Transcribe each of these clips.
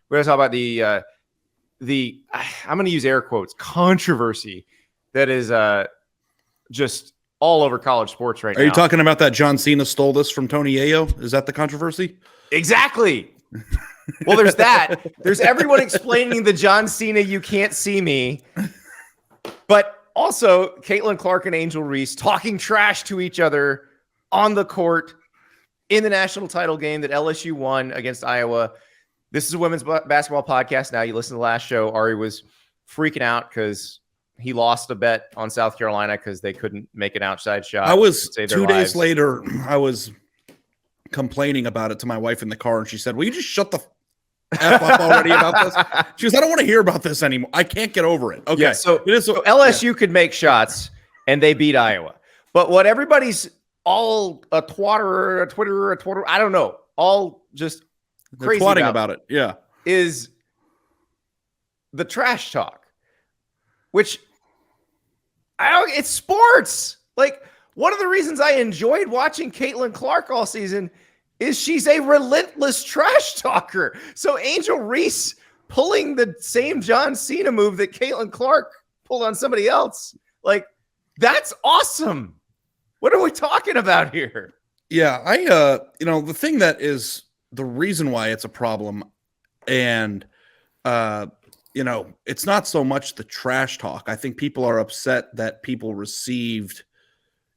we're going to talk about the I'm going to use air quotes controversy that is just all over college sports right now. Are you talking about that John Cena stole this from Tony Ayo? Is that the controversy? Exactly. Well, there's that. There's everyone explaining the John Cena "you can't see me," but also Caitlin Clark-Angel Reese talking trash to each other on the court in the national title game that LSU won against Iowa. This is a women's basketball podcast. Now, you listen to the last show. Ari was freaking out because he lost a bet on South Carolina because they couldn't make an outside shot. I was 2 days later. I was complaining about it to my wife in the car, and she said, "Will you just shut the F up already about this?" She goes, "I don't want to hear about this anymore. I can't get over it." Okay, yeah, so LSU could make shots, and they beat Iowa. But what everybody's all a Twitter, I don't know, all just crazy about it, yeah, is the trash talk, which it's sports. Like, one of the reasons I enjoyed watching Caitlin Clark all season is she's a relentless trash talker. So Angel Reese pulling the same John Cena move that Caitlin Clark pulled on somebody else, like, that's awesome. What are we talking about here? Yeah, the thing that is the reason why it's a problem, and it's not so much the trash talk. I think people are upset that people received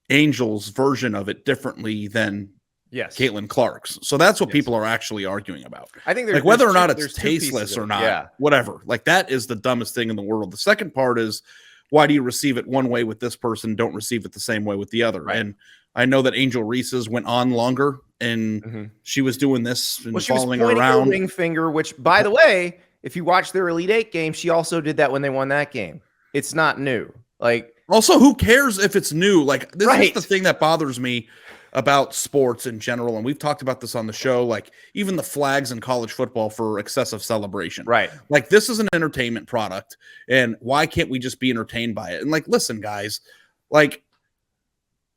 Angel's version of it differently than Caitlin Clark's. So that's what people are actually arguing about. I think like whether or not it's tasteless or not, whatever. Like, that is the dumbest thing in the world. The second part is, why do you receive it one way with this person, don't receive it the same way with the other? Right. And I know that Angel Reese's went on longer, and she was doing this and following around. Her ring finger, which, by the way, if you watch their Elite Eight game, she also did that when they won that game. It's not new. Like, also, who cares if it's new? Like, this is the thing that bothers me about sports in general, and we've talked about this on the show, like, even the flags in college football for excessive celebration. Right. Like, this is an entertainment product, and why can't we just be entertained by it? And, like, listen, guys, like,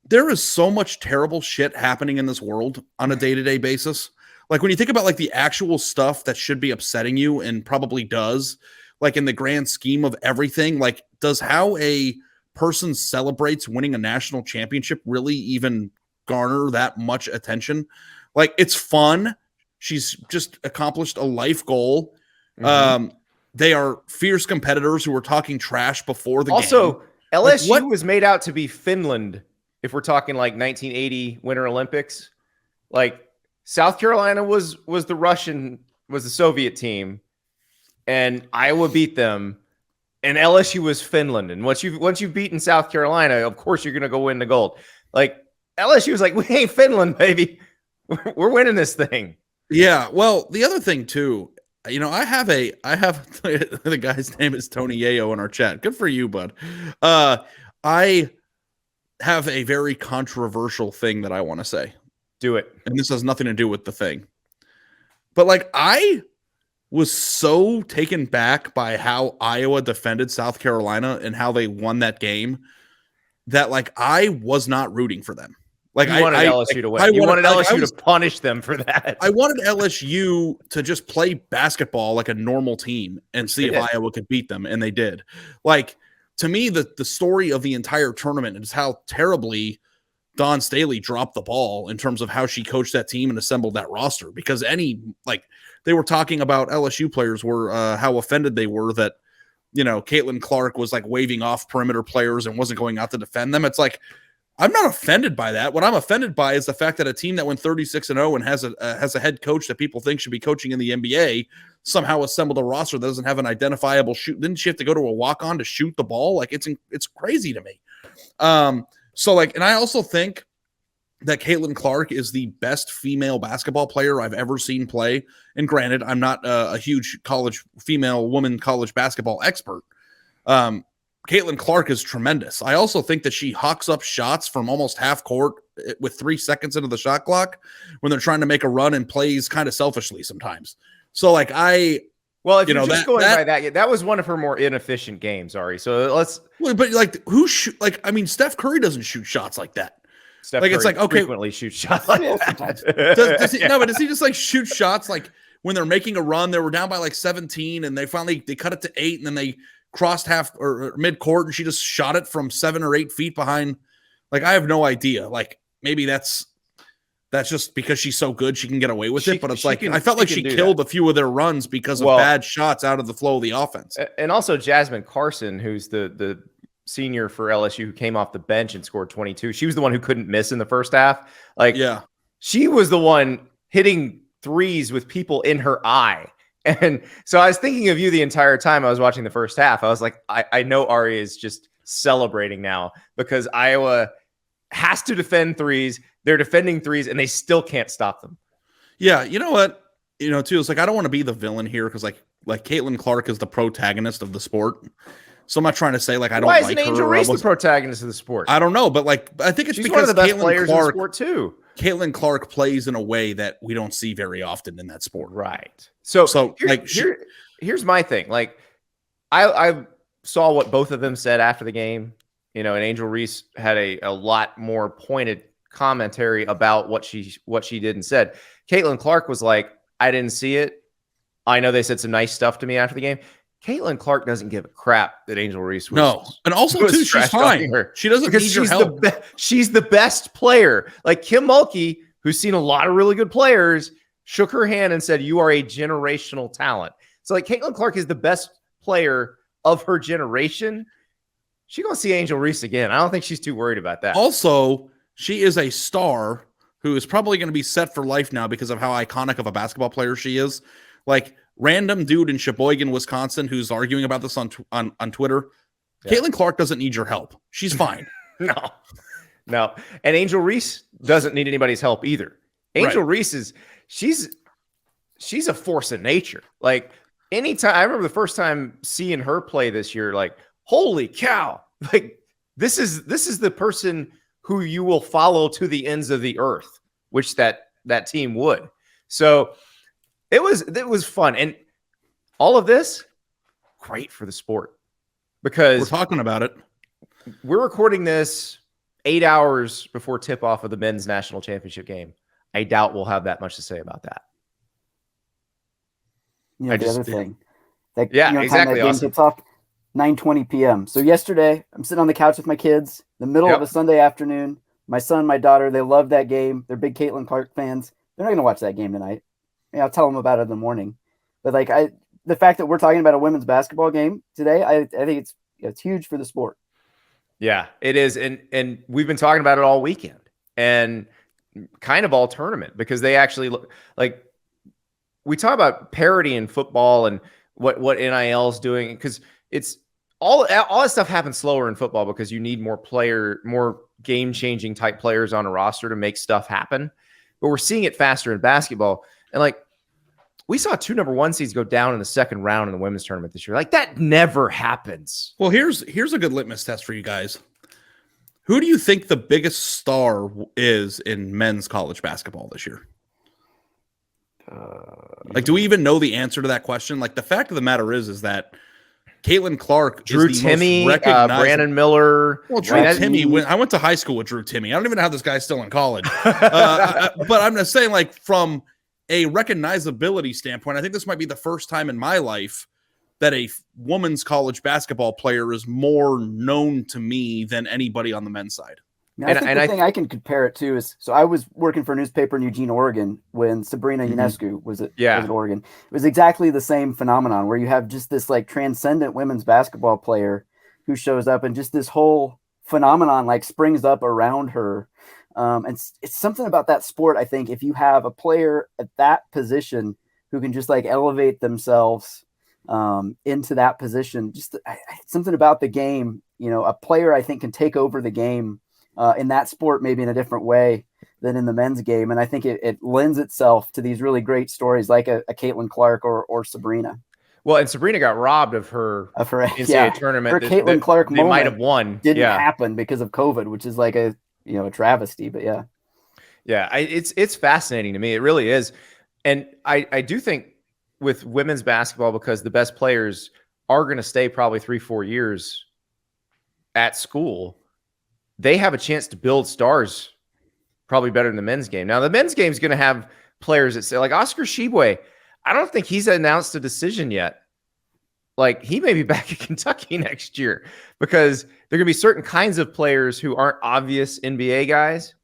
there is so much terrible shit happening in this world on a day-to-day basis. Like, when you think about, like, the actual stuff that should be upsetting you, and probably does, like, in the grand scheme of everything, like, does how a person celebrates winning a national championship really even garner that much attention? Like, it's fun. She's just accomplished a life goal. They are fierce competitors who were talking trash before the game. Also, LSU was made out to be Finland, if we're talking like 1980 Winter Olympics. Like, South Carolina was the Soviet team, and Iowa beat them, and LSU was Finland. And once you've beaten South Carolina, of course you're going to go win the gold. Like, LSU was like, we ain't Finland, baby. We're winning this thing. Yeah. Well, the other thing too, I have the guy's name is Tony Ayo in our chat. Good for you, bud. I have a very controversial thing that I want to say. Do it. And this has nothing to do with the thing. But, like, I was so taken back by how Iowa defended South Carolina and how they won that game that, like, I was not rooting for them. Like, you wanted LSU to win. You wanted LSU to punish them for that. I wanted LSU to just play basketball like a normal team and see if Iowa could beat them, and they did. Like, to me, the story of the entire tournament is how terribly Dawn Staley dropped the ball in terms of how she coached that team and assembled that roster. Because they were talking about LSU players were how offended they were that, Caitlin Clark was like waving off perimeter players and wasn't going out to defend them. It's like, I'm not offended by that. What I'm offended by is the fact that a team that went 36-0 and has a head coach that people think should be coaching in the NBA somehow assembled a roster that doesn't have an identifiable shoot. Didn't she have to go to a walk-on to shoot the ball? Like, it's crazy to me. So, like, and I also think that Caitlin Clark is the best female basketball player I've ever seen play. And granted, I'm not a huge woman college basketball expert. Caitlin Clark is tremendous. I also think that she hawks up shots from almost half court with 3 seconds into the shot clock when they're trying to make a run, and plays kind of selfishly sometimes. So, like, if you're just going by that, that was one of her more inefficient games, Ari. So but like, Steph Curry doesn't shoot shots like that. Steph Curry frequently shoots shots like that. Does he just like shoot shots like when they're making a run, they were down by like 17 and they cut it to 8 and then they crossed half or mid court and she just shot it from 7 or 8 feet behind. Like, I have no idea. Like, maybe that's just because she's so good she can get away with it. But it's like I felt like she killed a few of their runs because of bad shots out of the flow of the offense. And also Jasmine Carson, who's the senior for LSU who came off the bench and scored 22. She was the one who couldn't miss in the first half. Like, she was the one hitting threes with people in her eye. And so I was thinking of you the entire time I was watching the first half. I was like, I know Ari is just celebrating now because Iowa has to defend threes. They're defending threes and they still can't stop them. Yeah. You know what? Too, it's like, I don't want to be the villain here because like Caitlin Clark is the protagonist of the sport. So I'm not trying to say like I don't like her. Why is Angel Reese the protagonist of the sport? I don't know, but like I think it's She's because one of the best players in the sport too. Caitlin Clark plays in a way that we don't see very often in that sport. Right. So here's my thing. Like I saw what both of them said after the game, and Angel Reese had a lot more pointed commentary about what she did and said. Caitlin Clark was like, I didn't see it. I know they said some nice stuff to me after the game. Caitlin Clark doesn't give a crap that Angel Reese was. And also too, she's fine. Her. She doesn't need your help. She's the best player. Like Kim Mulkey, who's seen a lot of really good players, shook her hand and said, "You are a generational talent." So like Caitlin Clark is the best player of her generation. She's gonna see Angel Reese again. I don't think she's too worried about that. Also, she is a star who is probably going to be set for life now because of how iconic of a basketball player she is. Like, random dude in Sheboygan, Wisconsin, who's arguing about this on Twitter. Yeah. Caitlin Clark doesn't need your help. She's fine. No. And Angel Reese doesn't need anybody's help either. Angel Reese she's a force of nature. Like, anytime, I remember the first time seeing her play this year, like, holy cow. Like, this is the person who you will follow to the ends of the earth, which that team would. So it was fun. And all of this, great for the sport because we're talking about it. We're recording this 8 hours before tip-off of the men's national championship game. I doubt we'll have that much to say about that. The other thing. That, exactly. That game tips off 9:20 p.m. So yesterday, I'm sitting on the couch with my kids, the middle of a Sunday afternoon. My son and my daughter, they love that game. They're big Caitlin Clark fans. They're not going to watch that game tonight. I'll tell them about it in the morning. But like the fact that we're talking about a women's basketball game today, I think it's huge for the sport. Yeah, it is. And we've been talking about it all weekend and kind of all tournament because they actually look like we talk about parity in football and what NIL is doing because it's all that stuff happens slower in football because you need more game-changing type players on a roster to make stuff happen. But we're seeing it faster in basketball. And like we saw 2 number 1 seeds go down in the second round in the women's tournament this year. Like that never happens. Well, here's a good litmus test for you guys. Who do you think the biggest star is in men's college basketball this year? Like, do we even know the answer to that question? Like, the fact of the matter is that Caitlin Clark, Drew Timme, Brandon Miller. Well, Drew Timme. I went to high school with Drew Timme. I don't even know how this guy's still in college. But I'm just saying, like, from a recognizability standpoint, I think this might be the first time in my life that a women's college basketball player is more known to me than anybody on the men's side. Now, I think the thing I can compare it to is, so I was working for a newspaper in Eugene, Oregon, when Sabrina Ionescu was at Oregon. It was exactly the same phenomenon where you have just this like transcendent women's basketball player who shows up and just this whole phenomenon like springs up around her. And it's something about that sport. I think if you have a player at that position who can just like elevate themselves into that position, just something about the game, a player I think can take over the game in that sport, maybe in a different way than in the men's game. And I think it lends itself to these really great stories like a Caitlin Clark or Sabrina. Well, and Sabrina got robbed of her NCAA tournament. Her Caitlin Clark moment might have won. Didn't happen because of COVID, which is like a travesty, but it's fascinating to me. It really is. And I do think with women's basketball, because the best players are going to stay probably 3-4 years at school, they have a chance to build stars probably better than the men's game. Now, the men's game is going to have players that say, like Oscar Tshiebwe. I don't think he's announced a decision yet. Like, he may be back at Kentucky next year because there are going to be certain kinds of players who aren't obvious NBA guys.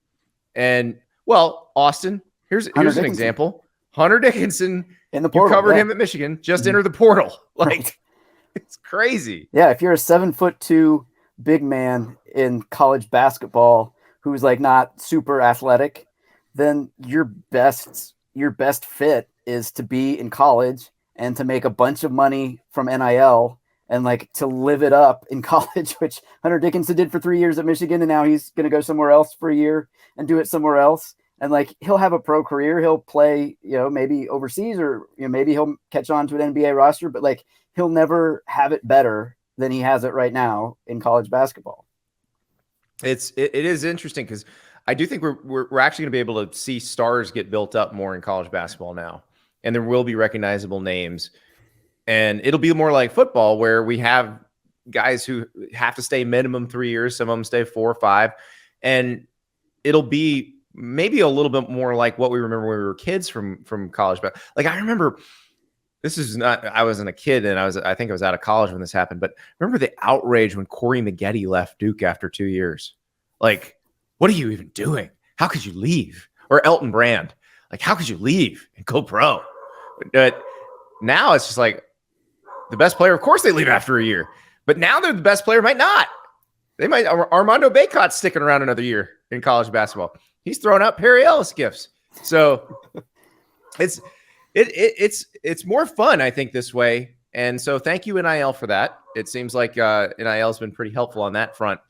And, well, Austin, here's an example. Hunter Dickinson, in the portal, you covered him at Michigan, just entered the portal. Like, it's crazy. Yeah, if you're a 7'2" big man in college basketball who's like not super athletic, then your best fit is to be in college and to make a bunch of money from NIL and like to live it up in college, which Hunter Dickinson did for 3 years at Michigan. And now he's going to go somewhere else for a year and do it somewhere else. And like, he'll have a pro career. He'll play, maybe overseas, or, maybe he'll catch on to an NBA roster, but like, he'll never have it better than he has it right now in college basketball. It is interesting because I do think we're actually going to be able to see stars get built up more in college basketball now. And there will be recognizable names, and it'll be more like football where we have guys who have to stay minimum 3 years. Some of them stay 4 or 5, and it'll be maybe a little bit more like what we remember when we were kids from college. But like, I remember, I wasn't a kid, and I think I was out of college when this happened, but remember the outrage when Corey Maggette left Duke after 2 years. Like, what are you even doing? How could you leave? Or Elton Brand. Like, how could you leave and go pro? But now it's just like the best player, of course they leave after a year. But now they're the best player, might not. They might. Armando Bacot's sticking around another year in college basketball. He's throwing out Perry Ellis gifts. So it's more fun, I think, this way. And so thank you, NIL, for that. It seems like NIL has been pretty helpful on that front.